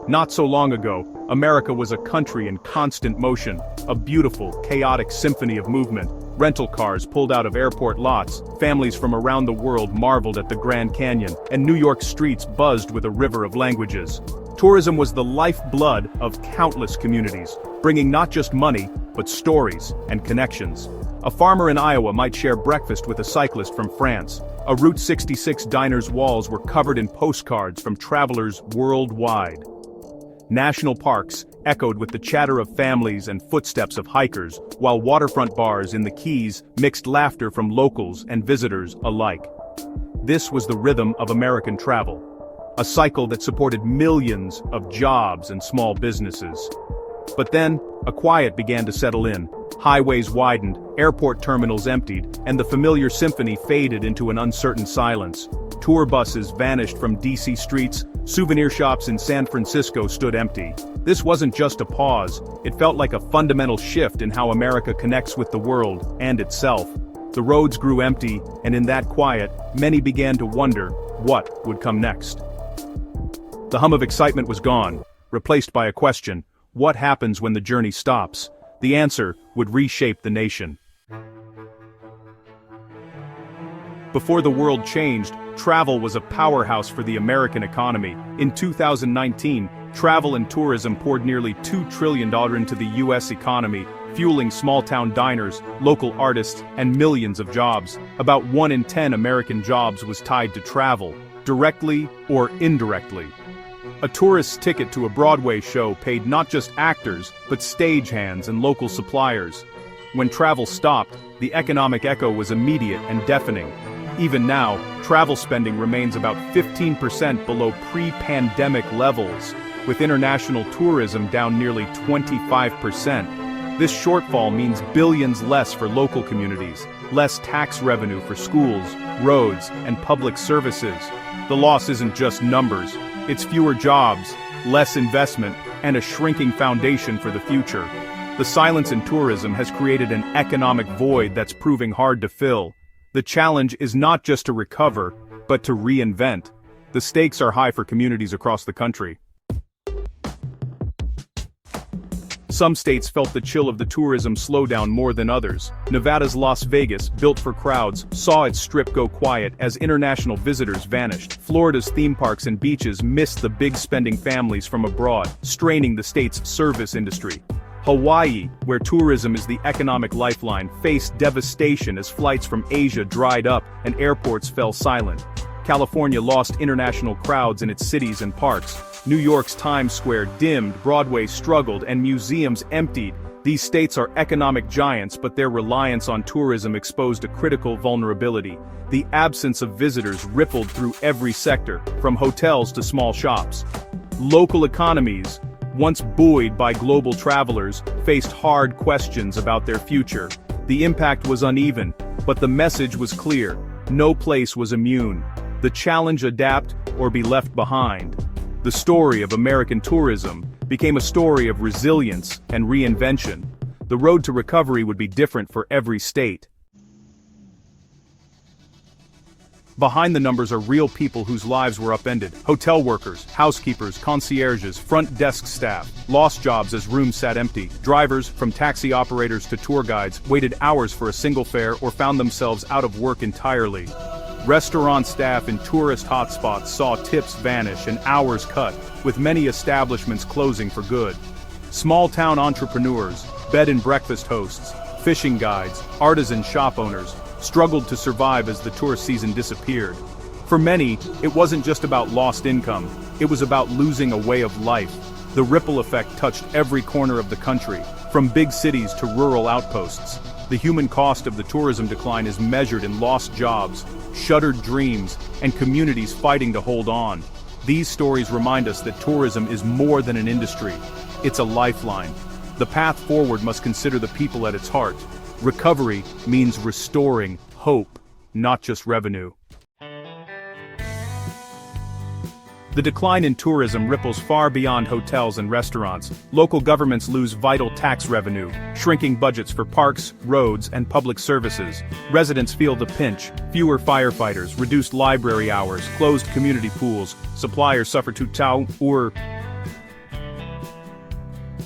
Not so long ago, America was a country in constant motion, a beautiful, chaotic symphony of movement. Rental cars pulled out of airport lots, families from around the world marveled at the Grand Canyon, and New York streets buzzed with a river of languages. Tourism was the lifeblood of countless communities, bringing not just money, but stories and connections. A farmer in Iowa might share breakfast with a cyclist from France. A Route 66 diner's walls were covered in postcards from travelers worldwide. National parks echoed with the chatter of families and footsteps of hikers, while waterfront bars in the Keys mixed laughter from locals and visitors alike. This was the rhythm of American travel, a cycle that supported millions of jobs and small businesses. But then, a quiet began to settle in. Highways widened, airport terminals emptied, and the familiar symphony faded into an uncertain silence. Tour buses vanished from DC streets, souvenir shops in San Francisco stood empty. This wasn't just a pause, it felt like a fundamental shift in how America connects with the world and itself. The roads grew empty, and in that quiet, many began to wonder what would come next. The hum of excitement was gone, replaced by a question: what happens when the journey stops? The answer would reshape the nation. Before the world changed, travel was a powerhouse for the American economy. In 2019, travel and tourism poured nearly $2 trillion into the U.S. economy, fueling small-town diners, local artists, and millions of jobs. About 1 in 10 American jobs was tied to travel, directly or indirectly. A tourist's ticket to a Broadway show paid not just actors, but stagehands and local suppliers. When travel stopped, the economic echo was immediate and deafening. Even now, travel spending remains about 15% below pre-pandemic levels, with international tourism down nearly 25%. This shortfall means billions less for local communities, less tax revenue for schools, roads, and public services. The loss isn't just numbers, it's fewer jobs, less investment, and a shrinking foundation for the future. The silence in tourism has created an economic void that's proving hard to fill. The challenge is not just to recover, but to reinvent. The stakes are high for communities across the country. Some states felt the chill of the tourism slowdown more than others. Nevada's Las Vegas, built for crowds, saw its strip go quiet as international visitors vanished. Florida's theme parks and beaches missed the big-spending families from abroad, straining the state's service industry. Hawaii, where tourism is the economic lifeline, faced devastation as flights from Asia dried up and airports fell silent. California lost international crowds in its cities and parks. New York's Times Square dimmed, Broadway struggled, and museums emptied. These states are economic giants, but their reliance on tourism exposed a critical vulnerability. The absence of visitors rippled through every sector, from hotels to small shops. Local economies, once buoyed by global travelers, faced hard questions about their future. The impact was uneven, but the message was clear: no place was immune. The challenge: adapt or be left behind. The story of American tourism became a story of resilience and reinvention. The road to recovery would be different for every state. Behind the numbers are real people whose lives were upended. Hotel workers, housekeepers, concierges, front desk staff, lost jobs as rooms sat empty. Drivers, from taxi operators to tour guides, waited hours for a single fare or found themselves out of work entirely. Restaurant staff in tourist hotspots saw tips vanish and hours cut, with many establishments closing for good. Small-town entrepreneurs, bed and breakfast hosts, fishing guides, artisan shop owners, struggled to survive as the tourist season disappeared. For many, it wasn't just about lost income, it was about losing a way of life. The ripple effect touched every corner of the country, from big cities to rural outposts. The human cost of the tourism decline is measured in lost jobs, shuttered dreams, and communities fighting to hold on. These stories remind us that tourism is more than an industry, it's a lifeline. The path forward must consider the people at its heart. Recovery means restoring hope, not just revenue. The decline in tourism ripples far beyond hotels and restaurants. Local governments lose vital tax revenue, shrinking budgets for parks, roads, and public services. Residents feel the pinch: fewer firefighters, reduced library hours, closed community pools. Suppliers suffer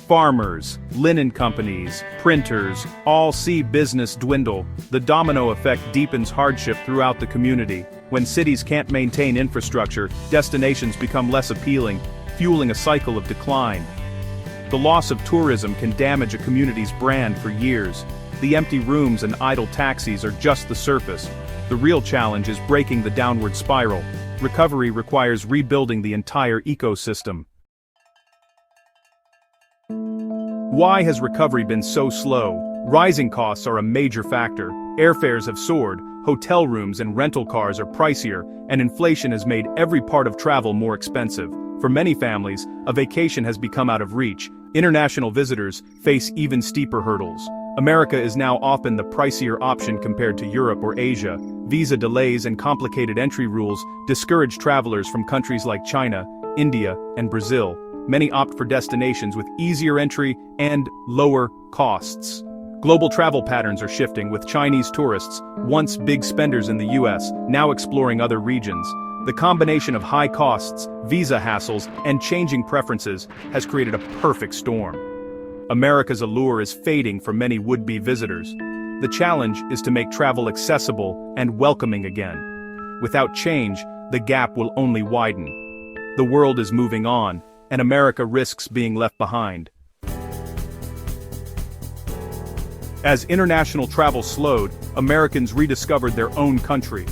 Farmers, linen companies, printers, all see business dwindle. The domino effect deepens hardship throughout the community. When cities can't maintain infrastructure, destinations become less appealing, fueling a cycle of decline. The loss of tourism can damage a community's brand for years. The empty rooms and idle taxis are just the surface. The real challenge is breaking the downward spiral. Recovery requires rebuilding the entire ecosystem. Why has recovery been so slow? Rising costs are a major factor. Airfares have soared, hotel rooms and rental cars are pricier, and inflation has made every part of travel more expensive. For many families, a vacation has become out of reach. International visitors face even steeper hurdles. America is now often the pricier option compared to Europe or Asia. Visa delays and complicated entry rules discourage travelers from countries like China, India, and Brazil. Many opt for destinations with easier entry and lower costs. Global travel patterns are shifting, with Chinese tourists, once big spenders in the US, now exploring other regions. The combination of high costs, visa hassles, and changing preferences has created a perfect storm. America's allure is fading for many would-be visitors. The challenge is to make travel accessible and welcoming again. Without change, the gap will only widen. The world is moving on, and America risks being left behind. As international travel slowed, Americans rediscovered their own country.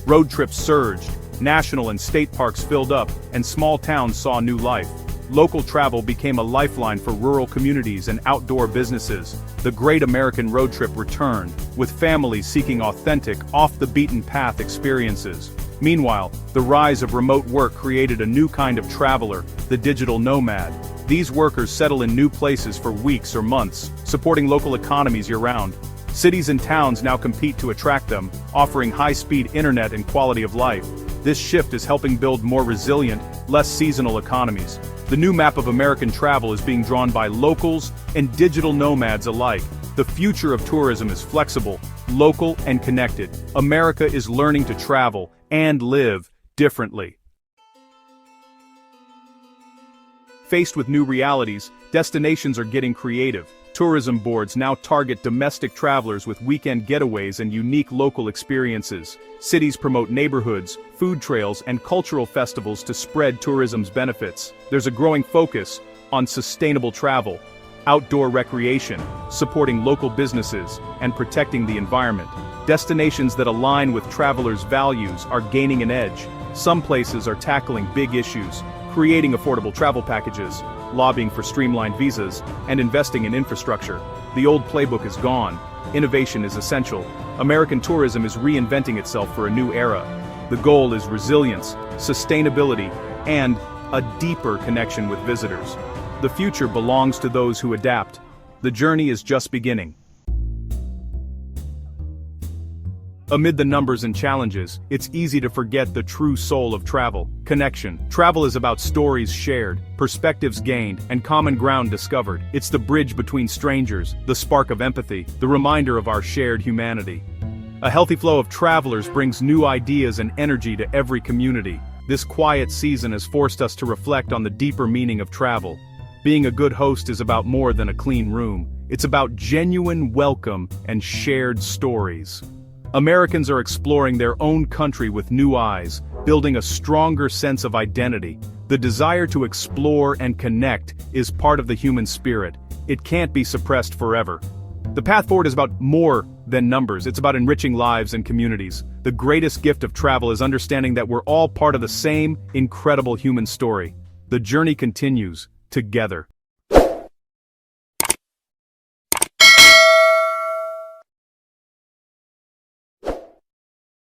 Road trips surged, national and state parks filled up, and small towns saw new life. Local travel became a lifeline for rural communities and outdoor businesses. The great American road trip returned, with families seeking authentic, off-the-beaten-path experiences. Meanwhile, the rise of remote work created a new kind of traveler, the digital nomad. These workers settle in new places for weeks or months, supporting local economies year-round. Cities and towns now compete to attract them, offering high-speed internet and quality of life. This shift is helping build more resilient, less seasonal economies. The new map of American travel is being drawn by locals and digital nomads alike. The future of tourism is flexible, local, and connected. America is learning to travel and live differently. Faced with new realities, destinations are getting creative. Tourism boards now target domestic travelers with weekend getaways and unique local experiences. Cities promote neighborhoods, food trails, and cultural festivals to spread tourism's benefits. There's a growing focus on sustainable travel, outdoor recreation, supporting local businesses, and protecting the environment. Destinations that align with travelers' values are gaining an edge. Some places are tackling big issues, creating affordable travel packages, lobbying for streamlined visas, and investing in infrastructure. The old playbook is gone. Innovation is essential. American tourism is reinventing itself for a new era. The goal is resilience, sustainability, and a deeper connection with visitors. The future belongs to those who adapt. The journey is just beginning. Amid the numbers and challenges, it's easy to forget the true soul of travel: connection. Travel is about stories shared, perspectives gained, and common ground discovered. It's the bridge between strangers, the spark of empathy, the reminder of our shared humanity. A healthy flow of travelers brings new ideas and energy to every community. This quiet season has forced us to reflect on the deeper meaning of travel. Being a good host is about more than a clean room. It's about genuine welcome and shared stories. Americans are exploring their own country with new eyes, building a stronger sense of identity. The desire to explore and connect is part of the human spirit. It can't be suppressed forever. The path forward is about more than numbers. It's about enriching lives and communities. The greatest gift of travel is understanding that we're all part of the same incredible human story. The journey continues, together.